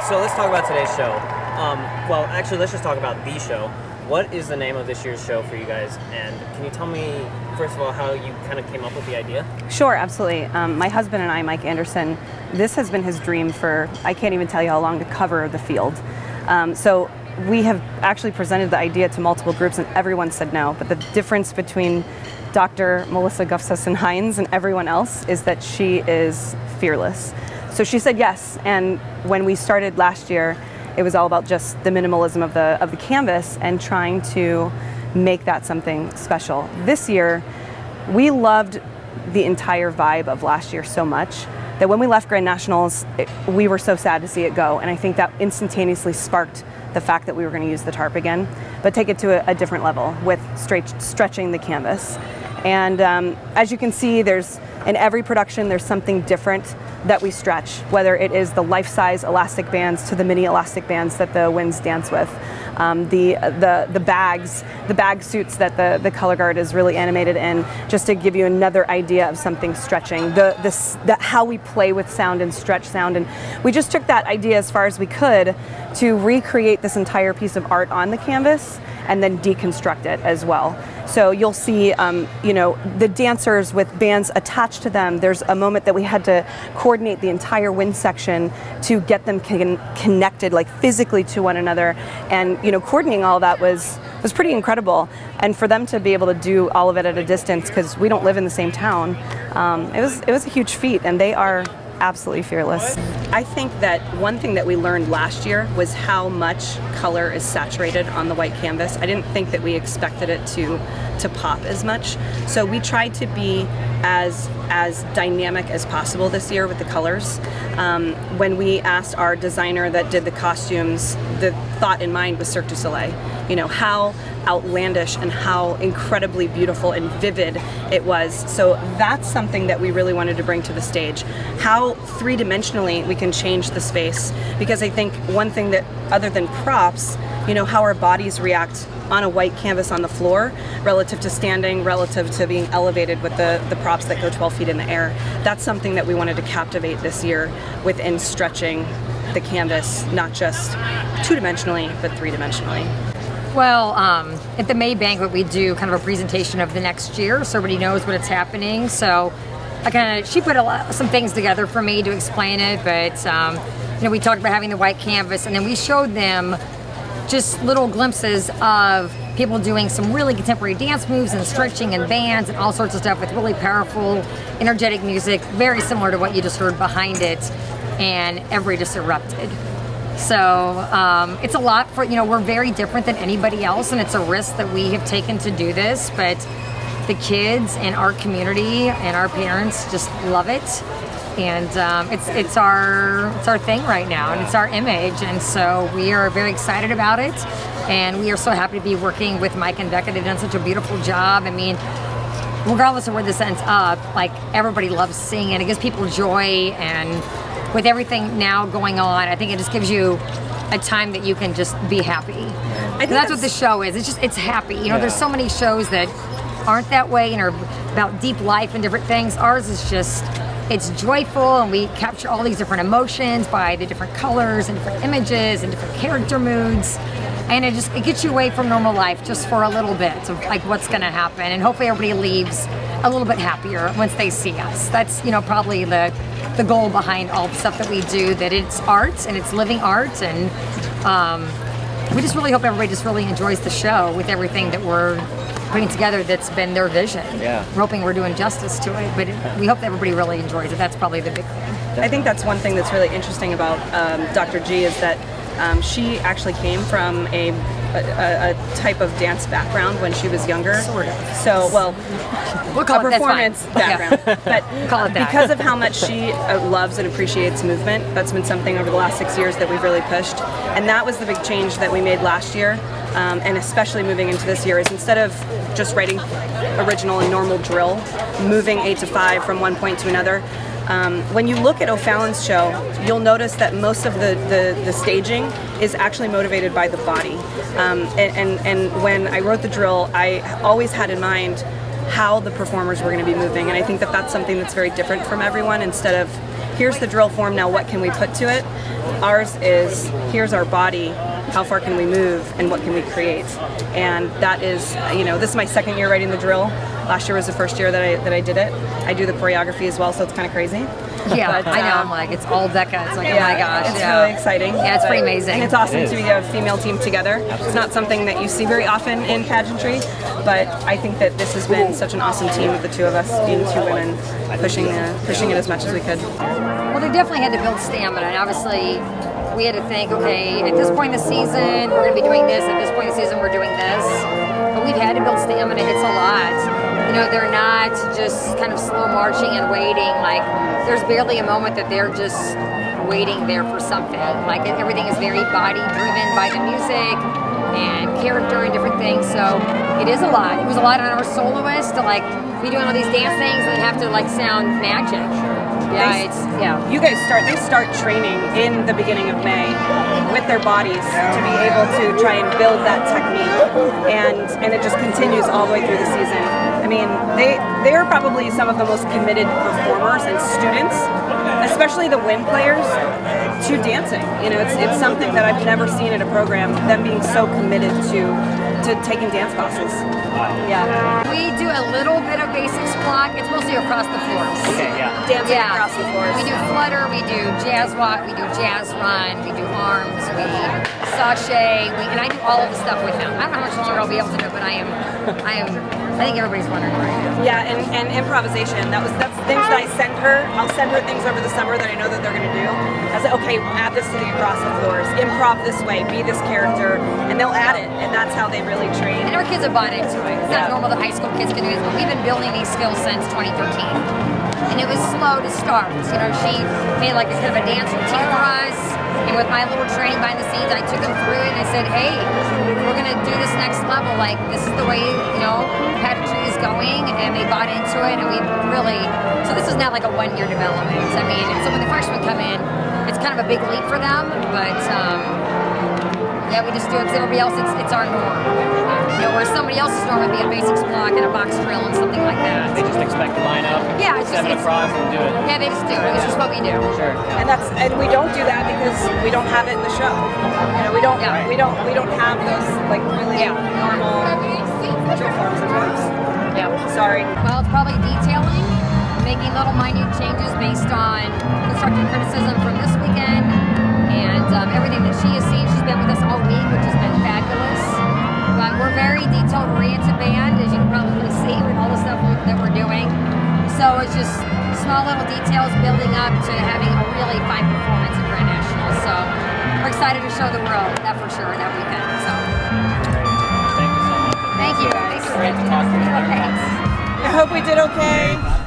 So let's talk about today's show. Well, actually, let's just talk about the show. What is the name of this year's show for you guys? And can you tell me, first of all, how you kind of came up with the idea? Sure, absolutely. My husband and I, Mike Anderson, this has been his dream for, I can't even tell you how long, to cover the field. So we have actually presented the idea to multiple groups and everyone said no. But the difference between Dr. Melissa Gustafson-Hines and everyone else is that she is fearless. So she said yes, and when we started last year, it was all about just the minimalism of the canvas and trying to make that something special. This year, we loved the entire vibe of last year so much that when we left Grand Nationals, we were so sad to see it go. And I think that instantaneously sparked the fact that we were going to use the tarp again, but take it to a different level with stretching the canvas. And as you can see, in every production, there's something different that we stretch, whether it is the life-size elastic bands to the mini elastic bands that the winds dance with, the bag suits that the color guard is really animated in, just to give you another idea of something stretching, how we play with sound and stretch sound. And we just took that idea as far as we could to recreate this entire piece of art on the canvas and then deconstruct it as well. So you'll see, the dancers with bands attached to them. There's a moment that we had to coordinate the entire wind section to get them connected, like physically to one another. And coordinating all that was pretty incredible. And for them to be able to do all of it at a distance, because we don't live in the same town, it was a huge feat. And they are absolutely fearless. I think that one thing that we learned last year was how much color is saturated on the white canvas. I didn't think that we expected it to pop as much. So we tried to be as dynamic as possible this year with the colors. When we asked our designer that did the costumes, the thought in mind was Cirque du Soleil. How outlandish and how incredibly beautiful and vivid it was. So that's something that we really wanted to bring to the stage. How three-dimensionally we can change the space. Because I think one thing that, other than props, how our bodies react on a white canvas on the floor relative to standing, relative to being elevated with the props that go 12 feet in the air. That's something that we wanted to captivate this year within stretching the canvas, not just two-dimensionally, but three-dimensionally. Well, at the May banquet, we do kind of a presentation of the next year, so everybody knows what's happening. So she put some things together for me to explain it, but we talked about having the white canvas, and then we showed them just little glimpses of people doing some really contemporary dance moves and stretching and bands and all sorts of stuff with really powerful, energetic music, very similar to what you just heard behind it, and everybody just erupted. So it's a lot we're very different than anybody else, and it's a risk that we have taken to do this, but the kids and our community and our parents just love it. And it's our thing right now, and it's our image, and so we are very excited about it, and we are so happy to be working with Mike and Becca. They've done such a beautiful job. I mean, regardless of where this ends up, everybody loves seeing it. It gives people joy, and with everything now going on, I think it just gives you a time that you can just be happy. I think that's what the show is. It's happy. There's so many shows that aren't that way and are about deep life and different things. Ours is just, it's joyful, and we capture all these different emotions by the different colors and different images and different character moods. And it gets you away from normal life just for a little bit of what's going to happen. And hopefully everybody leaves a little bit happier once they see us. That's, probably the goal behind all the stuff that we do, that it's art and it's living art. And we just really hope everybody just really enjoys the show with everything that we're putting together that's been their vision. Yeah. We're hoping we're doing justice to it, but we hope that everybody really enjoys it. That's probably the big thing. I think that's one thing that's really interesting about Dr. G is that she actually came from a type of dance background when she was younger. Sort of. So, we'll call a performance background. Yeah. But call it that. Because of how much she loves and appreciates movement, that's been something over the last 6 years that we've really pushed. And that was the big change that we made last year, and especially moving into this year, is instead of just writing original and normal drill, moving 8 to 5 from one point to another. When you look at O'Fallon's show, you'll notice that most of the staging is actually motivated by the body. And when I wrote the drill, I always had in mind how the performers were going to be moving. And I think that that's something that's very different from everyone. Instead of here's the drill form, now what can we put to it? Ours is, here's our body, how far can we move, and what can we create? And that is, this is my second year writing the drill. Last year was the first year that I did it. I do the choreography as well, so it's kind of crazy. Yeah, But, I know. I'm like, it's all Becca. It's like, oh my gosh. It's really exciting. Yeah, it's pretty But- amazing. And it's awesome It to is. be a female team together. It's not something that you see very often in pageantry, but I think that this has been such an awesome team with the two of us being two women pushing it as much as we could. Well, they definitely had to build stamina, and obviously we had to think, okay, at this point in the season, we're going to be doing this. At this point in the season, we're doing this. But we've had to build stamina. It's a lot. They're not just kind of slow marching and waiting. Like, there's barely a moment that they're just waiting there for something. Like, everything is very body driven by the music and character and different things. So it is a lot. It was a lot on our soloists to be doing all these dance things and then have to sound magic. Yeah, You guys start training in the beginning of May with their bodies to be able to try and build that technique, and it just continues all the way through the season. I mean, they are probably some of the most committed performers and students, especially the WIN players, to dancing. It's something that I've never seen at a program, them being so committed to taking dance classes. Yeah. we do a little bit of basics block. It's mostly across the floors. Okay, yeah. Dancing across the floors. We do flutter, we do jazz walk, we do jazz run, we do arms, we sashay, and I do all of the stuff with them. I don't know how much longer I'll be able to do it, but I think everybody's wondering right now. Yeah, and improvisation. That's things that I send her. I'll send her things over the summer that I know that they're going to do. I say, okay, add this to the across the floors. Improv this way. Be this character, and they'll add it, and that's how they really train. And our kids have bought into it. It's Yeah. not normal that high school kids can do this, but we've been building these skills since 2013. And it was slow to start. She made a kind of a dance routine for us. And with my little training behind the scenes, I took them through it and I said, hey, we're going to do this next level. This is the way, pageantry is going. And they bought into it. And we really, so this is not like a one-year development. I mean, so when the freshmen come in, it's kind of a big leap for them. But, yeah, we just do it because everybody else, it's our norm. Where somebody else's norm would be a basics block and a box drill and something like that. They just expect to line up, Yeah, it's step just- across, and do it. Yeah, they just do it. It's just what we do. Sure. And we don't do that because we don't have it in the show. We don't Yeah. we don't have those really Yeah. normal drill forms and moves. Yeah. Sorry. Well, it's probably detailing, making little minute changes based on constructive criticism from this weekend, and everything that she has seen. She's been with us all week, which has been fabulous. But we're very detail-oriented band, as you can probably see with all the stuff that we're doing. So it's just small little details building up to having a really fine performance at Grand National. So we're excited to show the world that for sure that weekend. So Thank you so much. thank you. Thanks for Great to talk to you. Thanks. I hope we did okay.